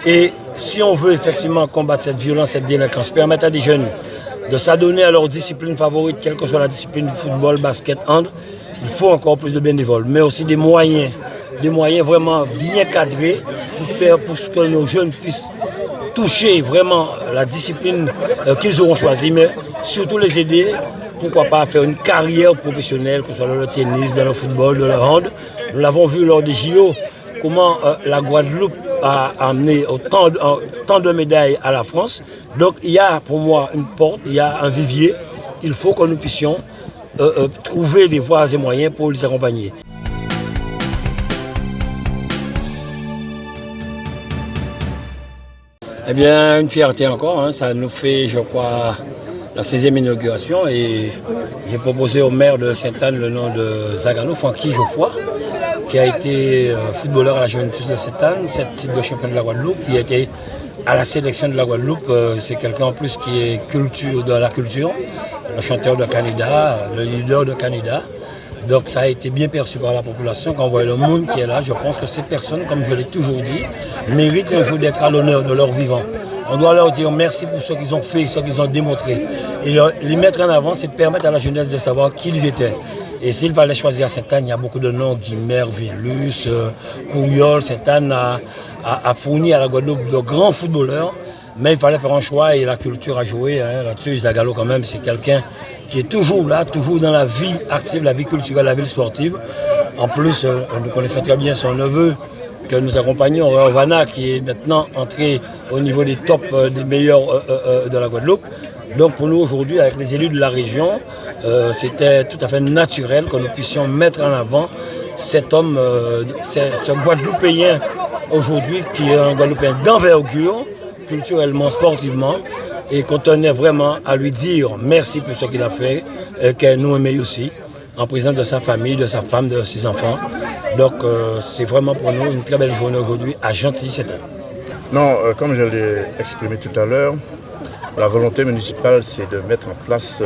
Et si on veut effectivement combattre cette violence, cette délinquance, permettre à des jeunes de s'adonner à leur discipline favorite, quelle que soit la discipline du football, basket, hand, il faut encore plus de bénévoles, mais aussi des moyens vraiment bien cadrés pour que nos jeunes puissent toucher vraiment la discipline qu'ils auront choisie, mais surtout les aider, pourquoi pas faire une carrière professionnelle, que ce soit dans le tennis, dans le football, dans le hand. Nous l'avons vu lors des JO, comment la Guadeloupe a amené tant de médailles à la France. Donc il y a pour moi une porte, il y a un vivier. Il faut que nous puissions trouver les voies et moyens pour les accompagner. Eh bien, une fierté encore, hein. Ça nous fait, je crois, la 16e inauguration et j'ai proposé au maire de Sainte-Anne le nom de Zagalo, Francky Geoffroy, qui a été footballeur à la Juventus de Sainte-Anne, 7 titres de champion de la Guadeloupe, qui a été à la sélection de la Guadeloupe. C'est quelqu'un en plus qui est dans la culture, le chanteur de Canada, le leader de Canada. Donc ça a été bien perçu par la population. Quand on voit le monde qui est là, je pense que ces personnes, comme je l'ai toujours dit, méritent un jour d'être à l'honneur de leur vivant. On doit leur dire merci pour ce qu'ils ont fait, ce qu'ils ont démontré. Et les mettre en avant, c'est permettre à la jeunesse de savoir qui ils étaient. Et s'il fallait choisir Sainte-Anne, il y a beaucoup de noms, Guimer, Villus, Couriol. Sainte-Anne a fourni à la Guadeloupe de grands footballeurs, mais il fallait faire un choix et la culture a joué. Hein. Là-dessus, Zagalo quand même, c'est quelqu'un qui est toujours là, toujours dans la vie active, la vie culturelle, la vie sportive. En plus, nous connaissons très bien son neveu que nous accompagnons, Vana, qui est maintenant entré au niveau des tops des meilleurs de la Guadeloupe. Donc pour nous aujourd'hui, avec les élus de la région, c'était tout à fait naturel que nous puissions mettre en avant cet homme, ce Guadeloupéen aujourd'hui, qui est un Guadeloupéen d'envergure, culturellement, sportivement, et qu'on tenait vraiment à lui dire merci pour ce qu'il a fait, qu'elle nous aimait aussi, en présence de sa famille, de sa femme, de ses enfants. Donc c'est vraiment pour nous une très belle journée aujourd'hui à Gentilly-Sainte-Anne. Non, comme je l'ai exprimé tout à l'heure, la volonté municipale, c'est de mettre en place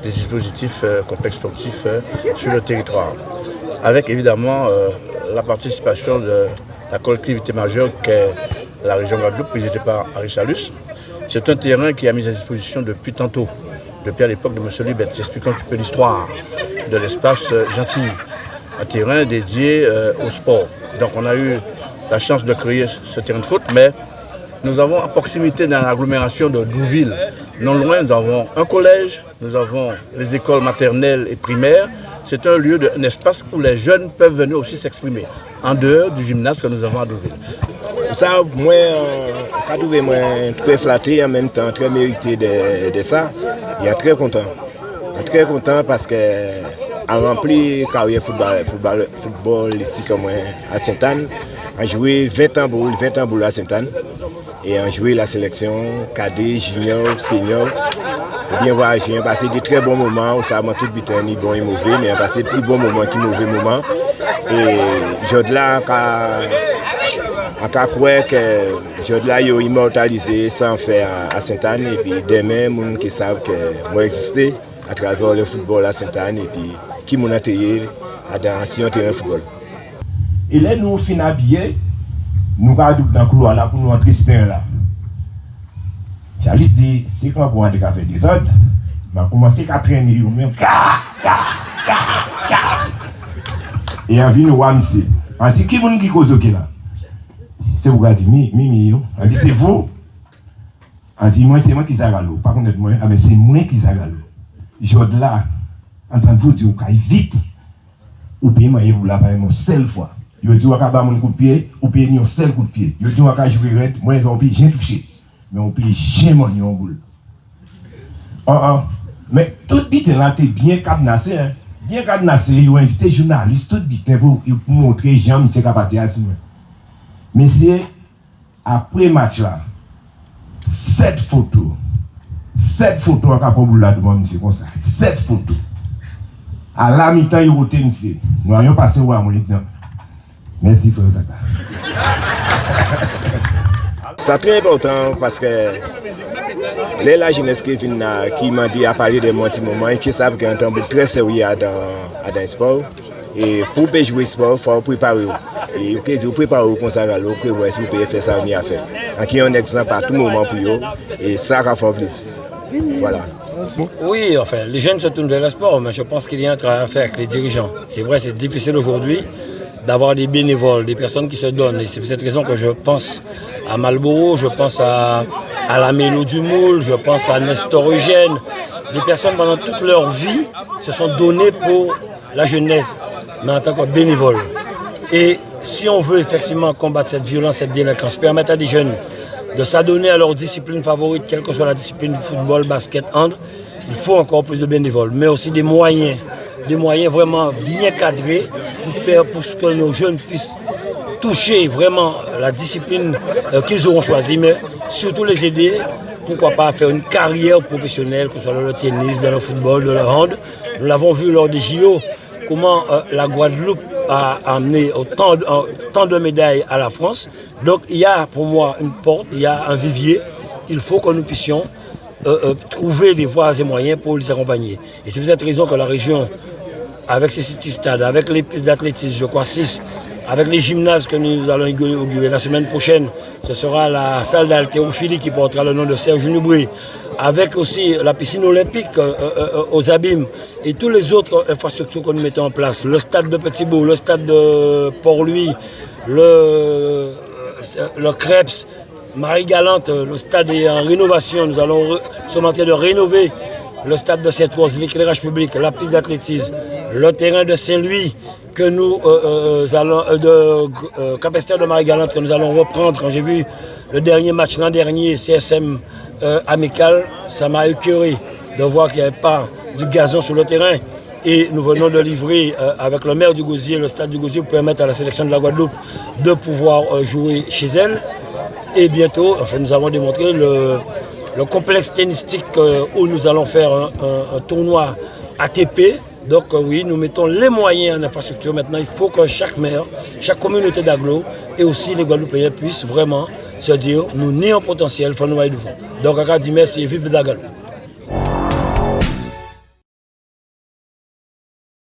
des dispositifs complexes sportifs sur le territoire, avec évidemment la participation de la collectivité majeure qu'est la région Guadeloupe, présidée par Harry Chalus. C'est un terrain qui est mis à disposition depuis tantôt, depuis à l'époque de M. Libet. J'explique un petit peu l'histoire de l'espace Gentilly, un terrain dédié au sport. Donc on a eu la chance de créer ce terrain de foot, mais nous avons à proximité dans l'agglomération de Douville, non loin, nous avons un collège, nous avons les écoles maternelles et primaires. C'est un lieu, un espace où les jeunes peuvent venir aussi s'exprimer, en dehors du gymnase que nous avons à Douville. Ça, moi, quand je suis très flatté, en même temps très mérité de ça, je suis très content. Je suis très content parce que j'ai rempli la carrière football ici comme moi, à Sainte-Anne. J'ai joué 20 ans à Sainte-Anne. Et j'ai joué la sélection cadet, junior, senior. Bien voir, j'ai passé des très bons moments où ça m'a tout buté, ni bon ni mauvais, mais j'ai passé plus bons moments que mauvais moments. Et je là, on croit que je là, ils ont immortalisé sans faire à Sainte-Anne. Et puis demain, les gens qui savent que moi existé à travers le football à Sainte-Anne et puis qui m'ont atterri dans un terrain de football. Et là, nous finissons habillés, nous allons dans le couloir là pour nous entrer ce terrain là. Charles dit, c'est quand on a fait des ordres, on va commencer à traîner nous-mêmes. Et on vient nous voir, monsieur. On dit, qui est-ce qui cause là? C'est vous qui avez dit, Mimi, on dit, c'est vous. On dit, moi, c'est moi qui zagalo. Par contre, moi, mais c'est moi qui zagalo. Je suis là, en train de vous dire, vite. Ou bien, moi, vous l'avez une seule fois. Je dis, on va mon coup de pied, ou bien, un seul coup de pied. Je dis, on va jouer red, moi, on peut jamais toucher. Mais on peut jamais en boule. Mais tout bite là, t'es bien cadenassé, hein. Bien cadenassé, ils ont invité les journalistes, tout bite pour montrer les gens qui sont capables de faire. Mais c'est après le match là, 7 photos. 7 photos en capable là devant monsieur comme ça. 7 photos. À la mi-temps, il y a eu monsieur. Nous avons passé au mon temps. Merci pour ça. C'est très important parce que la jeunesse qui m'a dit à parler de mon petit moment, qui savent qu'on est très sérieux dans le sport. Et pour jouer sport, il faut préparer. Et vous préparez comme ça, vous pouvez si vous pouvez faire ça mieux à faire. Qui est un exemple à tout moment pour eux, et ça va faire plus. Voilà. Oui, enfin, les jeunes se tournent vers le sport, mais je pense qu'il y a un travail à faire avec les dirigeants. C'est vrai, c'est difficile aujourd'hui d'avoir des bénévoles, des personnes qui se donnent. Et c'est pour cette raison que je pense à Malboro, je pense à la Mélo du Moule, je pense à Nestor Eugène. Des personnes pendant toute leur vie se sont données pour la jeunesse, mais en tant que bénévoles. Et si on veut effectivement combattre cette violence, cette délinquance, permettre à des jeunes de s'adonner à leur discipline favorite, quelle que soit la discipline, football, basket, hand, il faut encore plus de bénévoles, mais aussi des moyens vraiment bien cadrés pour que nos jeunes puissent toucher vraiment la discipline qu'ils auront choisie, mais surtout les aider, pourquoi pas faire une carrière professionnelle, que ce soit dans le tennis, dans le football, dans le hand. Nous l'avons vu lors des JO, comment la Guadeloupe a amené tant de médailles à la France. Donc il y a pour moi une porte, il y a un vivier. Il faut que nous puissions trouver les voies et moyens pour les accompagner. Et c'est pour cette raison que la région, avec ses city-stades, avec les pistes d'athlétisme, je crois 6, avec les gymnases que nous allons inaugurer la semaine prochaine, ce sera la salle d'haltérophilie qui portera le nom de Serge Nubri, avec aussi la piscine olympique aux Abîmes et toutes les autres infrastructures que nous mettons en place. Le stade de Petit-Bourg, le stade de Port-Louis, le Crêpes, Marie-Galante, le stade est en rénovation. Nous sommes en train de rénover le stade de Sainte-Rose, l'éclairage public, la piste d'athlétisme, le terrain de Saint-Louis, que nous allons Capesterre de Marie-Galante que nous allons reprendre. Quand j'ai vu le dernier match l'an dernier, CSM amical, ça m'a écœuré de voir qu'il n'y avait pas du gazon sur le terrain. Et nous venons de livrer avec le maire du Gosier, le stade du Gosier, pour permettre à la sélection de la Guadeloupe de pouvoir jouer chez elle. Et bientôt, enfin, nous avons démontré le complexe tennistique où nous allons faire un tournoi ATP. Donc oui, nous mettons les moyens en infrastructure. Maintenant, il faut que chaque maire, chaque communauté d'agglo et aussi les Guadeloupéens puissent vraiment se dire, nous nions potentiel, il faut nous aller devant. Donc, à dire merci et vive la Guadeloupe.